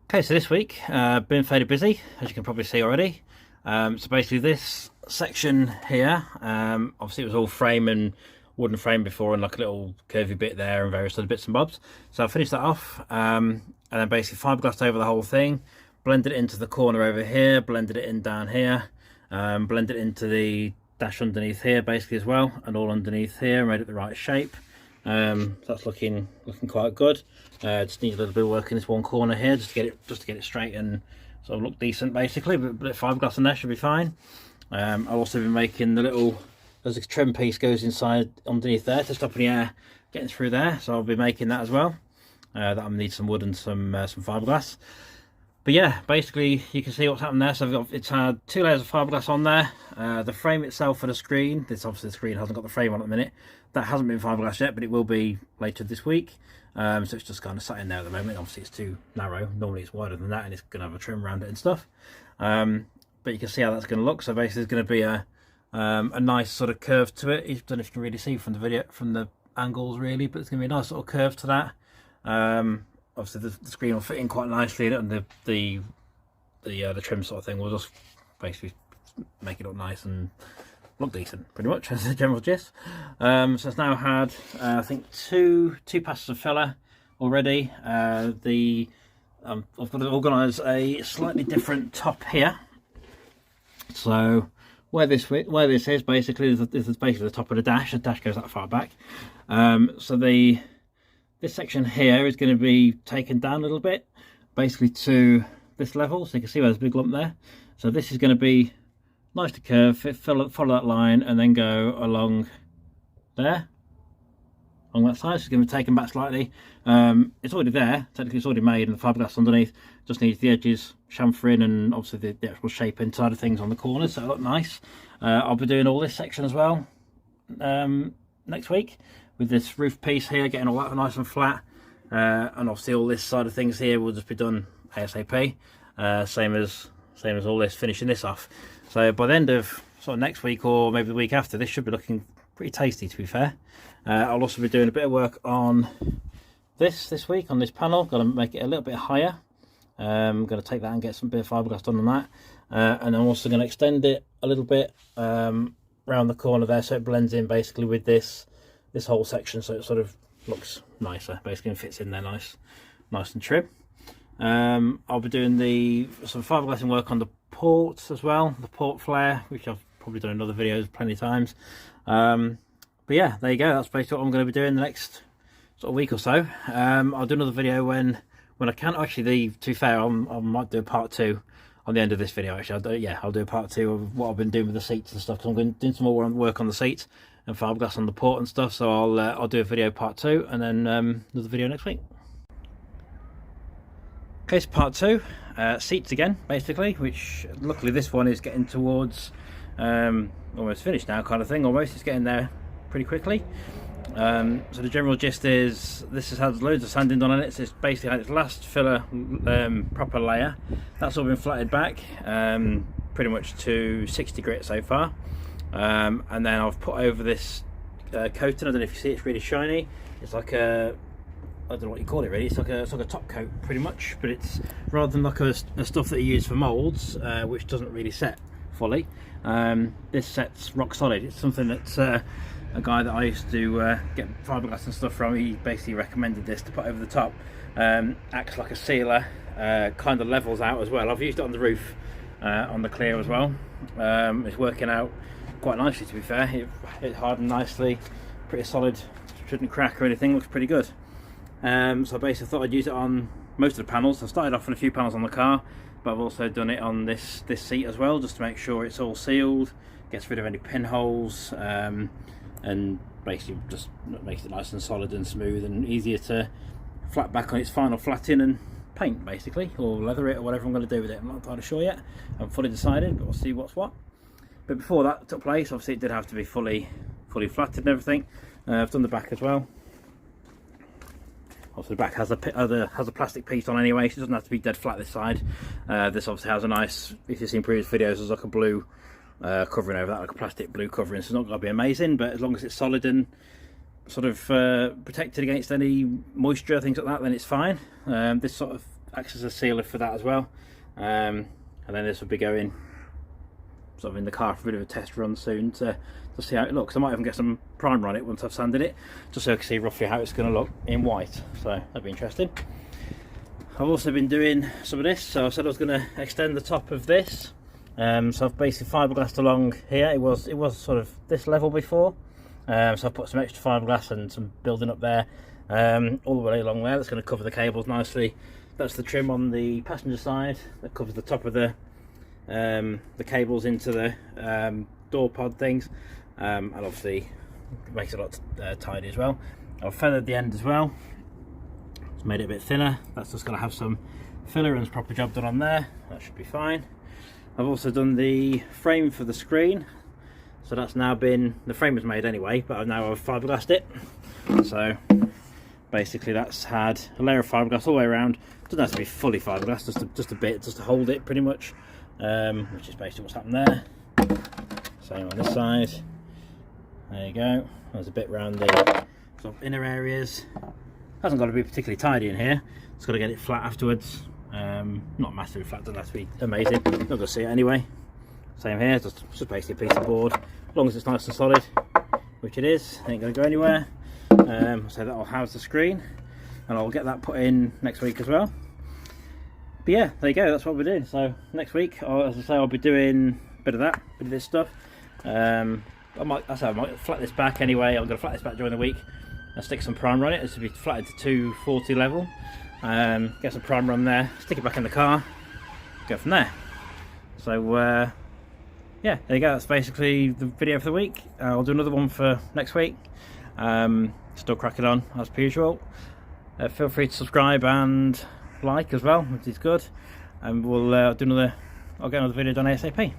Okay, so this week been fairly busy, as you can probably see already. So basically this section here, obviously it was all frame and wooden frame before, and like a little curvy bit there and various other bits and bobs. So I finished that off, and then basically fiberglassed over the whole thing, blended it into the corner over here, blended it in down here, blended it into the dash underneath here basically as well, and all underneath here, made it the right shape. So that's looking quite good. Just need a little bit of work in this one corner here, just to get it straight and sort of look decent basically. But fiberglass in there should be fine. I've also been making the little, there's a trim piece goes inside underneath there to stop any air getting through there. So I'll be making that as well. That'll need some wood and some fiberglass. But yeah, basically you can see what's happened there. So it's had 2 layers of fiberglass on there. The frame itself for the screen, this obviously the screen hasn't got the frame on at the minute. That hasn't been fiberglass yet, but it will be later this week. So it's just kind of sat in there at the moment. Obviously it's too narrow. Normally it's wider than that, and it's going to have a trim around it and stuff. But you can see how that's going to look. So basically there's going to be a nice sort of curve to it. I don't know if you can really see from the video, from the angles really, but it's going to be a nice sort of curve to that. Obviously the screen will fit in quite nicely, and the trim sort of thing will just basically make it look nice and look decent, pretty much, as the general gist. So it's now had I think two passes of filler already. I've got to organise a slightly different top here. So where this is basically, this is basically the top of the dash. The dash goes that far back. So this section here is going to be taken down a little bit, basically to this level, so you can see where there's a big lump there. So this is going to be nice to curve, follow that line, and then go along there, along that side. So it's going to be taken back slightly. It's already there, technically it's already made, and the fiberglass underneath just needs the edges chamfering, and obviously the actual shape inside of things on the corners, so it look nice. I'll be doing all this section as well next week, with this roof piece here, getting all that nice and flat, and obviously all this side of things here will just be done ASAP. Same as all this, finishing this off. So by the end of sort of next week, or maybe the week after, this should be looking pretty tasty, to be fair. I'll also be doing a bit of work on this week on this panel. Got to make it a little bit higher. Going to take that and get some bit of fiberglass done on that, and I'm also going to extend it a little bit around the corner there, so it blends in basically with this whole section, so it sort of looks nicer basically and fits in there nice and trim. I'll be doing some fiberglassing work on the ports as well, the port flare, which I've probably done in other videos plenty of times. But yeah, there you go, that's basically what I'm going to be doing the next sort of week or so. I'll do another video when I can. Actually, to be fair, I might do a part 2 on the end of this video. Actually, I'll do a part 2 of what I've been doing with the seats and stuff, because I'm going to do some more work on the seats and fiberglass on the port and stuff. So I'll do a video part 2, and then another video next week. Okay, so part 2, seats again basically, which luckily this one is getting towards almost finished now, kind of thing. Almost, it's getting there pretty quickly. So the general gist is this has loads of sanding done on it. So it's basically had its last filler proper layer. That's all been flatted back pretty much to 60 grit so far. And then I've put over this coating. I don't know if you see, it's really shiny. It's like I don't know what you call it really. It's like a top coat pretty much, but it's rather than like a stuff that you use for moulds, which doesn't really set fully. This sets rock solid. It's something that a guy that I used to get fiberglass and stuff from, he basically recommended this to put over the top. Acts like a sealer, kind of levels out as well. I've used it on the roof, on the clear as well. It's working out quite nicely, to be fair. It hardened nicely, pretty solid, shouldn't crack or anything, looks pretty good. So basically I thought I'd use it on most of the panels. I started off on a few panels on the car, but I've also done it on this seat as well, just to make sure it's all sealed, gets rid of any pinholes, and basically just makes it nice and solid and smooth and easier to flat back on its final flatting and paint basically, or leather it, or whatever I'm going to do with it. I'm not entirely sure yet, I'm fully decided, but we'll see what's what. But before that took place, obviously it did have to be fully flatted and everything. I've done the back as well. Obviously the back has a plastic piece on anyway, so it doesn't have to be dead flat this side. This obviously has a nice, if you've seen previous videos, there's like a blue covering over that, like a plastic blue covering, so it's not going to be amazing, but as long as it's solid and sort of protected against any moisture, things like that, then it's fine. This sort of acts as a sealer for that as well. And then this will be going sort of in the car for a bit of a test run soon to see how it looks. I might even get some primer on it once I've sanded it, just so I can see roughly how it's going to look in white, so that'd be interesting. I've also been doing some of this, so I said I was going to extend the top of this. So I've basically fiberglassed along here. It was sort of this level before, so I've put some extra fiberglass and some building up there, all the way along there. That's going to cover the cables nicely. That's the trim on the passenger side that covers the top of the cables into the door pod things, and obviously makes it a lot tidy as well. I've feathered the end as well. It's made it a bit thinner. That's just going to have some filler and a proper job done on there. That should be fine. I've also done the frame for the screen, so that's now been, the frame was made anyway, but I've now fiberglassed it. So basically that's had a layer of fiberglass all the way around. Doesn't have to be fully fiberglassed, just a bit, just to hold it pretty much, which is basically what's happened there. Same on this side. There you go. There's a bit around the sort of inner areas. Hasn't got to be particularly tidy in here. It's got to get it flat afterwards. Not massively flat, doesn't have to be amazing. Not going to see it anyway. Same here, just basically a piece of board. As long as it's nice and solid, which it is, it ain't going to go anywhere. So that'll house the screen, and I'll get that put in next week as well. But yeah, there you go, that's what we're doing. So next week, as I say, I'll be doing a bit of that, bit of this stuff. I might flat this back anyway. I'm going to flat this back during the week and stick some primer on it. This will be flatted to 240 level. Get some primer on there, stick it back in the car, go from there. So yeah, there you go, that's basically the video for the week. I'll do another one for next week. Still cracking on as per usual. Feel free to subscribe and like as well, which is good, and I'll get another video done ASAP.